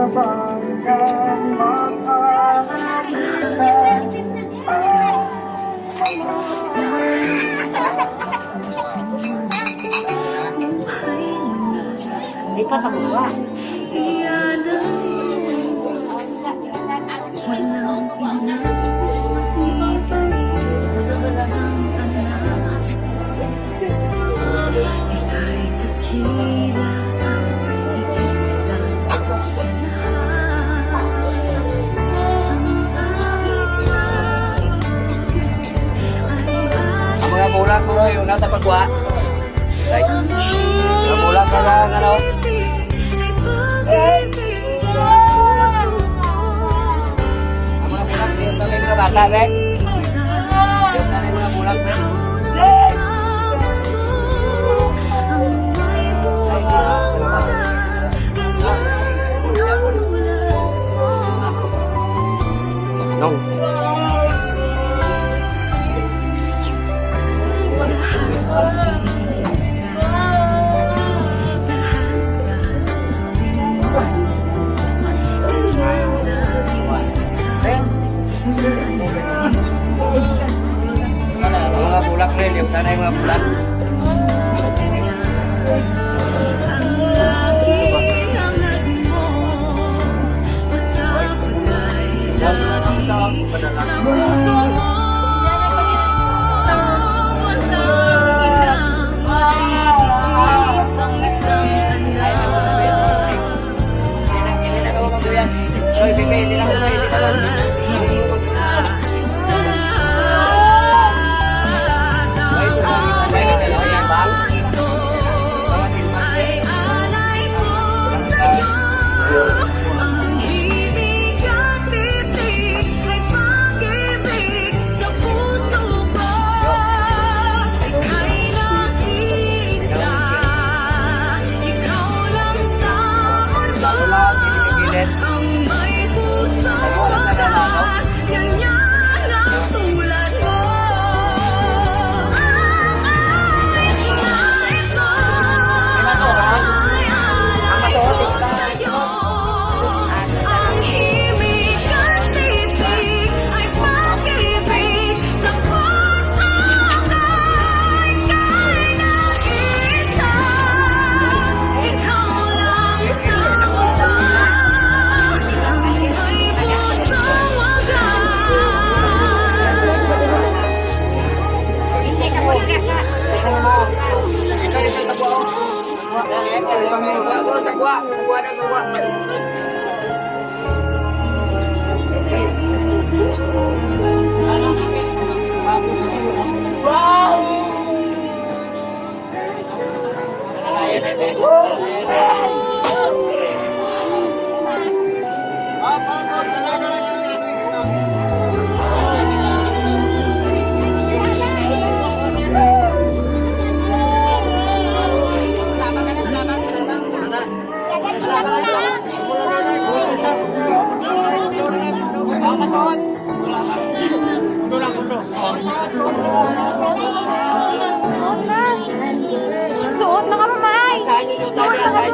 Ito tabuwa. Ang mga bulan ko yung nasa pagwa. Right? Mga bulan ka lang ano? Ang mga bulan yung talay mga bata, eh? Yung talay mga bulan, eh? No. Mga bulak rin, yung tanay mga bulak. Suot na ka, mamay! Suot na ka mo!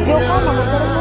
Video ka, magkakaroon mo.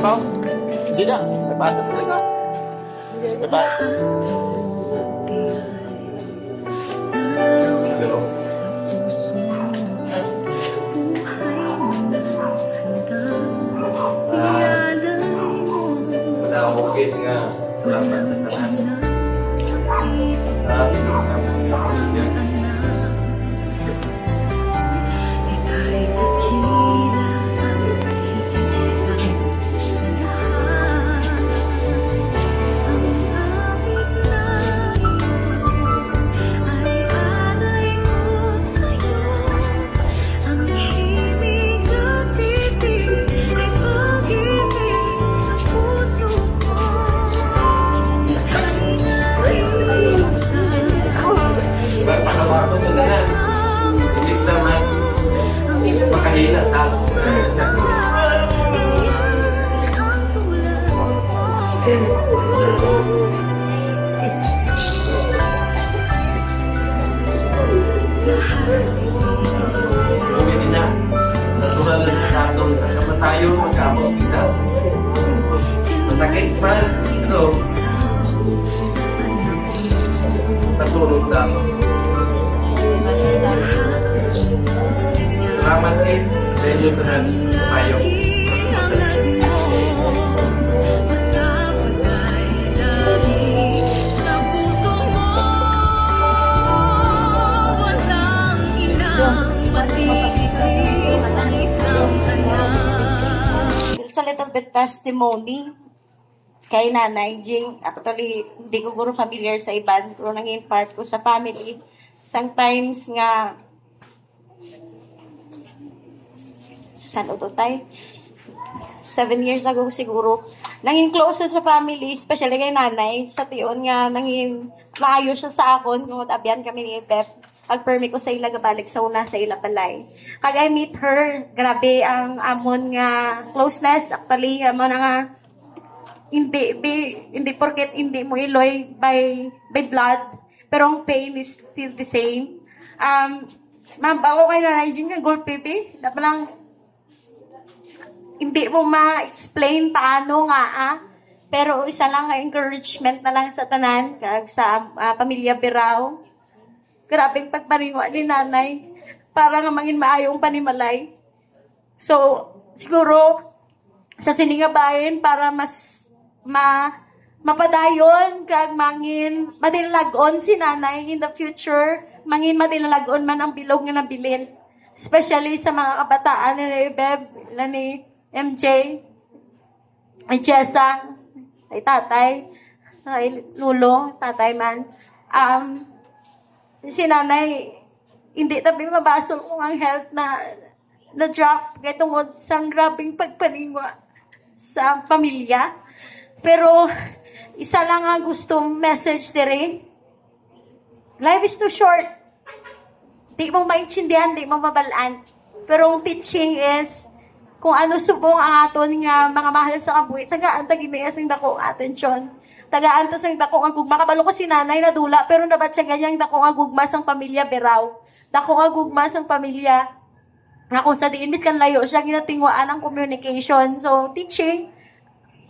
mo? Hindi na. May patas talaga. Diba? Hello? Wala akong okay nga. Salamat sa tanan. Makahila tapos hindi na natural na sa atong kasama tayo magkabot isa masakit man pero natulog lang. Salamat din sa inyo tanan tayo. It's a little bit testimony kay Nanay Jing. Actually, hindi ko guro familiar sa iban, pero nanging part ko sa family. Sometimes nga San Ototay 7 years ago siguro nanging close sa family, especially kay nanay sa tiyon nga nanging maayos siya sa akon kung abyan kami ni Pep pagpermi ko sa ila gabalik sa una sa ila palay kag I meet her grabe ang amon nga closeness actually amon nga hindi porket hindi mo iloy by blood pero ang pain is still the same. Ma'am, ako kay Nanay Jing nga gold pipi dapat lang hindi mo ma-explain paano nga pero isa lang nga encouragement na lang sa tanan kag sa pamilya Birao. Grabing pagpaningwa ni nanay para nga mangin maayong panimalay. So siguro sa sininga bayan para mas mapadayon kag mangin madilagon si nanay in the future, mangin madilagon man ang bilog nga nabilin, especially sa mga kabataan ni Beb, ni MJ, ay Jessa, ay tatay, ay lulo, tatay man. Si nanay, hindi tabi mabasol kung ang health na drop kay tungod sang grabing pagpaningwa sa pamilya. Pero isa lang ang gustong message dire. Life is too short. Di mo maintindihan, di mo mabalaan. Pero ang teaching is kung ano subong ang aton nga mga mahal sa kabuhi, tagaan tagimias ang dako atensyon. Tagaan ta sang dako ang gugma. Kabalo ko si nanay na dula, pero nabat siya ganyang dako ang gugma sang pamilya Birao. Dako ang gugma sang pamilya nga kung sa diin miskan layo siya ginatingwaan ang communication. So teaching,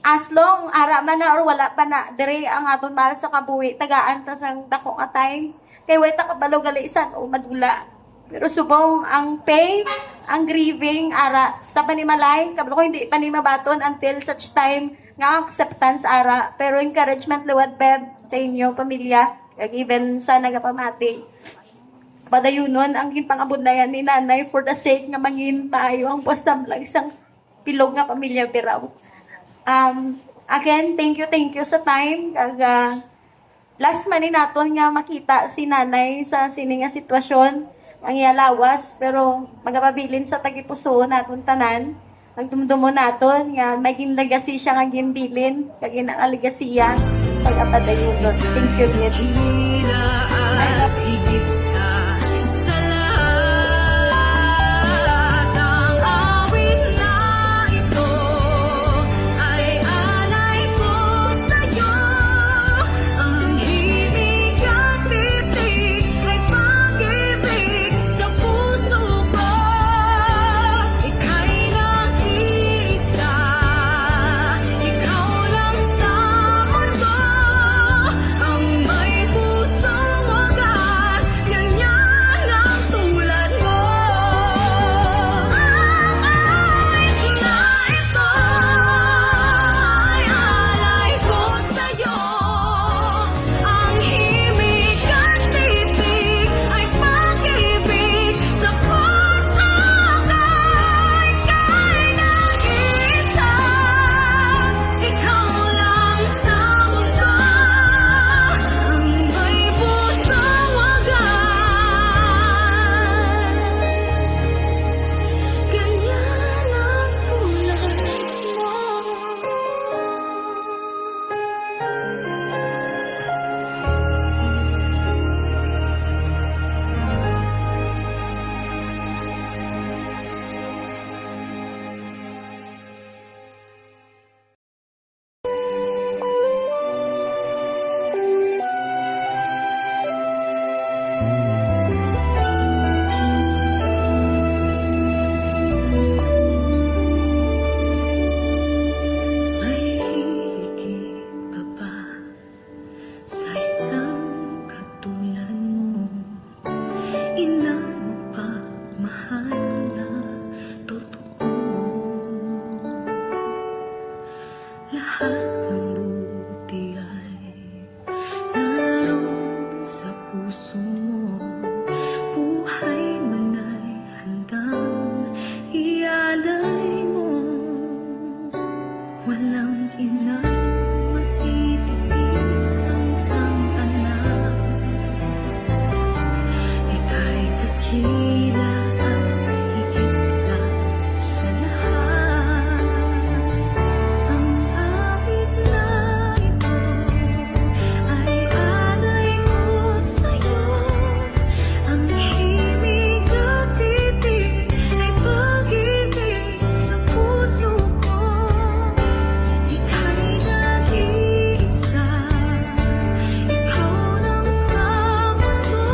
as long ara man na or wala pa na dire ang aton mahal sa kabuhi, tagaan ta sang dako nga time. Kay way ta kabalo galisan o madula. Pero subong ang pain, ang grieving, ara, sa panimalay, kabalo ko hindi panimabaton until such time nga acceptance ara. Pero encouragement liwat Beb sa inyo, pamilya, kag even sa nagapamati. Padayunon ang ginpangabundayan ni nanay for the sake nga mangin paayo ang postam lang isang pilog nga pamilya Birao. Again, thank you sa time. Kag last man ni naton nga makita si nanay sa sini nga sitwasyon ang iyalawas, pero magapabilin sa tagipuso naton tanan ang dumdumo naton nga maging legacy siya nga ginbilin kag ginaaligasiya pag-apadayon. Thank you, Lord. Lahat ng buti ay naroon sa puso mo. Buhay man ay handang ialay mo. Walang ina matitipis ang isang anak. Ika'y dakila at higit ka sa lahat. Ang awit na ito ay alay ko sa'yo. Ang himig at titig ay pag-ibig sa puso ko. Ika'y nag-iisa, ikaw lang sa mundo.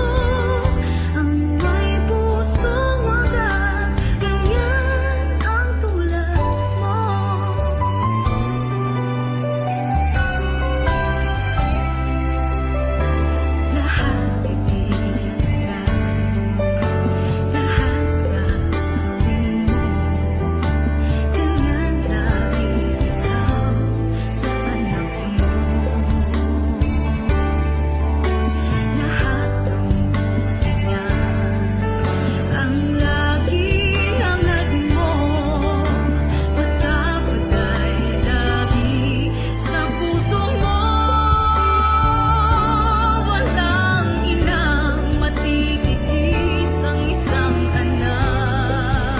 Ang may pusong wagas, ganyan ang tulad mo. Lahat ibigay, lahat gagawin mo. Ganyan lagi ikaw sa anak mo. Lahat ng buti niya ang laging hangad mo. Pagkabagay lagi sa puso mo. Walang inang matitigis ang isang anak.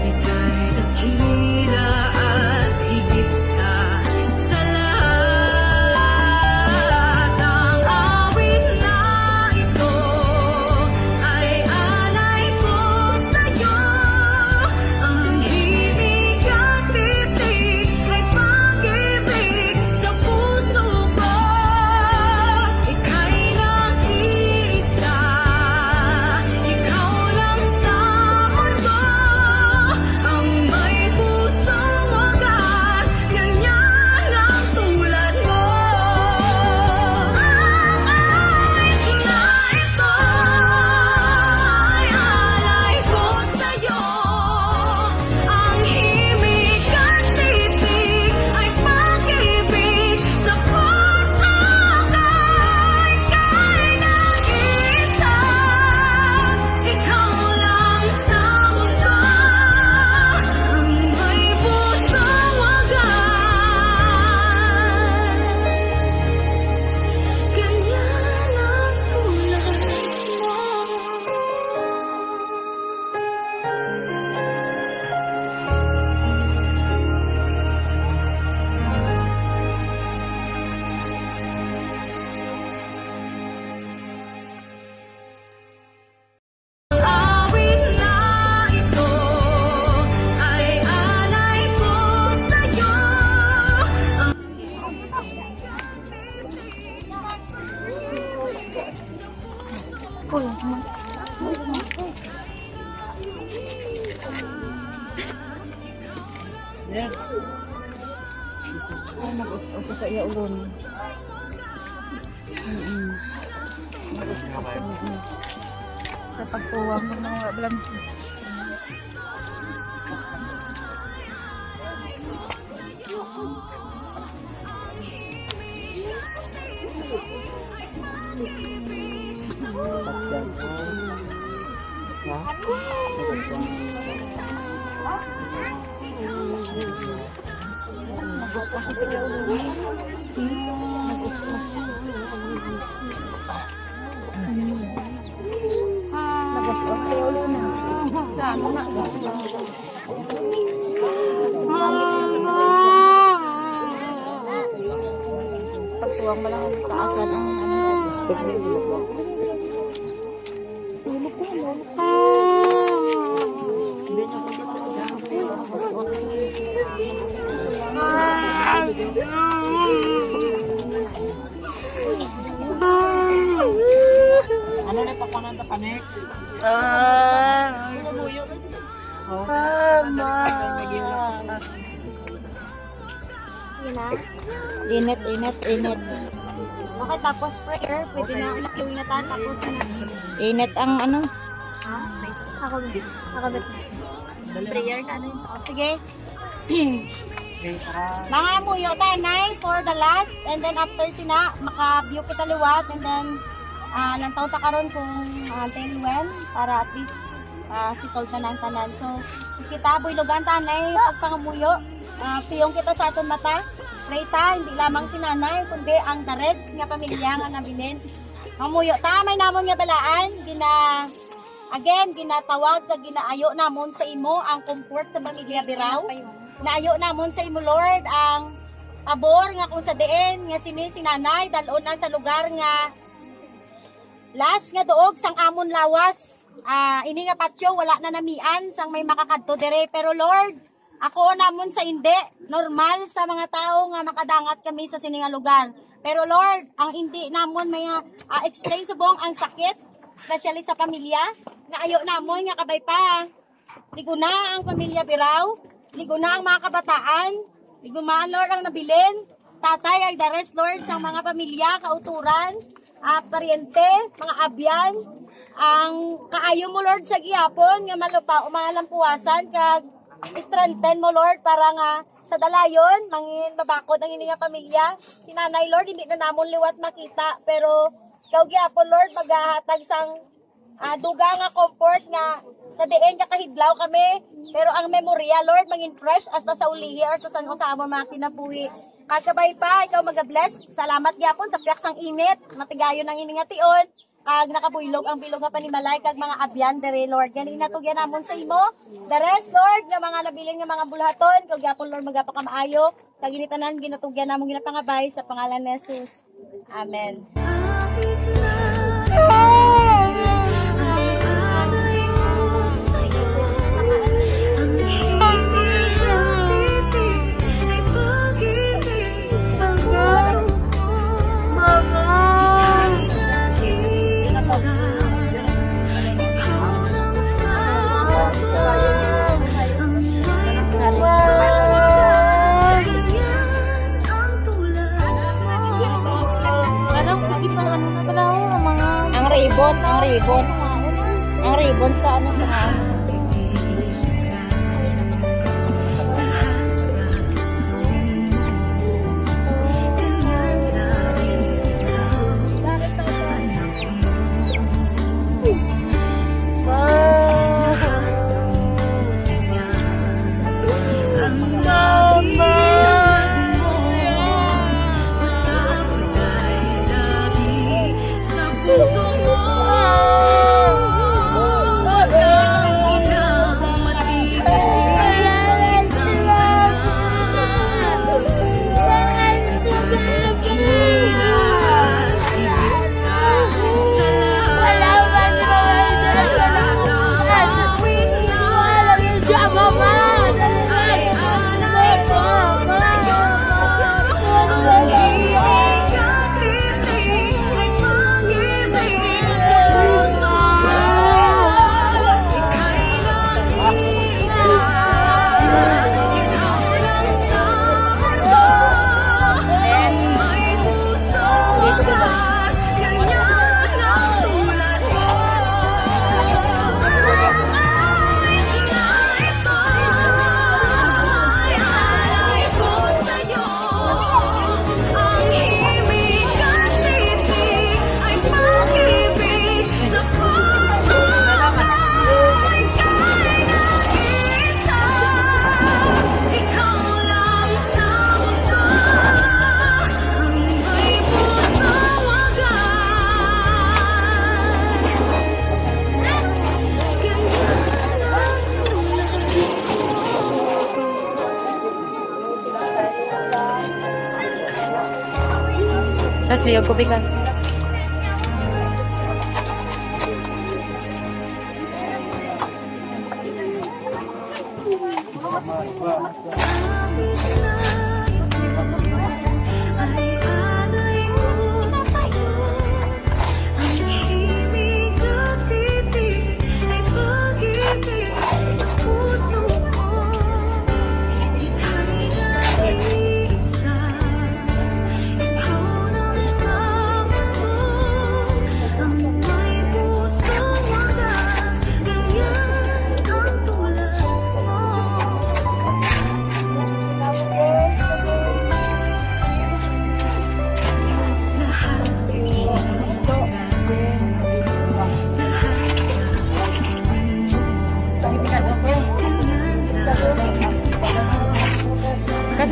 Ika'y dakila at higit ka sa lahat. Ang awit na ito ay alay ko sa'yo. Ang himig at titig ay pag-ibig sa puso ko. Ika'y nag-iisa, ikaw lang sa mundo. Ang may pusong wagas, ganyan ang tulad mo. Ang awit na ito ay alay ko sa'yo. Ang himig at titig ay pag-ibig sa puso ko. Ika'y nag-iisa, ikaw lang sa mundo. Ang may pusong wagas, ganyan ang tulad mo. Awit na ito ay alay ko sa'yo. Sa iya ulon. Sa pagtuwang ng mga balang. Pagtuwang mo lang taasan ang Ano na papananta panik? Init. Okay, tapos prayer. Pwede na ilang na tayo. Tapos na. Init ang ano? Ha? Ako ba? Prayer na ano yun? Sige. Mga muyo tanay for the last, and then after sina maka-view kita liwat, and then lantaw ta karon kung till when para at least sitol tanan. So kita buylogan tanay pagpangamuyo, siyong kita sa aton mata. Pray ta hindi lamang si nanay kundi ang the rest nga pamilya nga nabilin. Mamuyo ta may namon nga balaan ginatawag sa ginaayo namon sa imo ang comfort sa pamilya Biraw. Naayo namon sa imo Lord ang abor nga kung sa diin nga sini sinanay dalon na sa lugar nga last nga duog sang amon lawas. Ini nga patio wala na namian sang may makakadto dire, pero Lord ako namon sa hindi normal sa mga tao nga makadangat kami sa sini nga lugar. Pero Lord, ang hindi namon may explain subong ang sakit, especially sa pamilya. Naayo namon nga kabay pa. Ligo na ang pamilya Biraw, ligo na ang mga kabataan, ligo man Lord ang nabilin. Tatay ay the rest Lord sa mga pamilya, kauturan, paryente, mga abyan. Ang kaayo mo Lord sa gihapon nga malampuasan kag strengthen mo Lord para nga sa dalayon mangin mabakod ang ini nga pamilya. Si nanay Lord hindi na namon liwat makita, pero ikaw gihapon Lord maghahatag sang duga nga comfort nga sa diin ka kahidlaw kami, pero ang memorya Lord mangin fresh hasta sa ulihi or sa sango sa amon mga kinabuhi. Kagkabay pa ikaw mag-bless. Salamat gihapon sa piyak sang init matigayon ang ini nga tion. Kag nakabuylog ang bilog nga panimalay kag mga abyan dere Lord. Ganin natugyan namon sa imo. The rest Lord nga mga nabilin nga mga bulhaton kag gyapon Lord magapakamaayo kag initanan ginatugyan namon ginapangabay sa pangalan ni Jesus. Amen. Ang ribbon sa ano sa Tapos liyog ko bigas.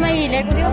may hilir ko diyo.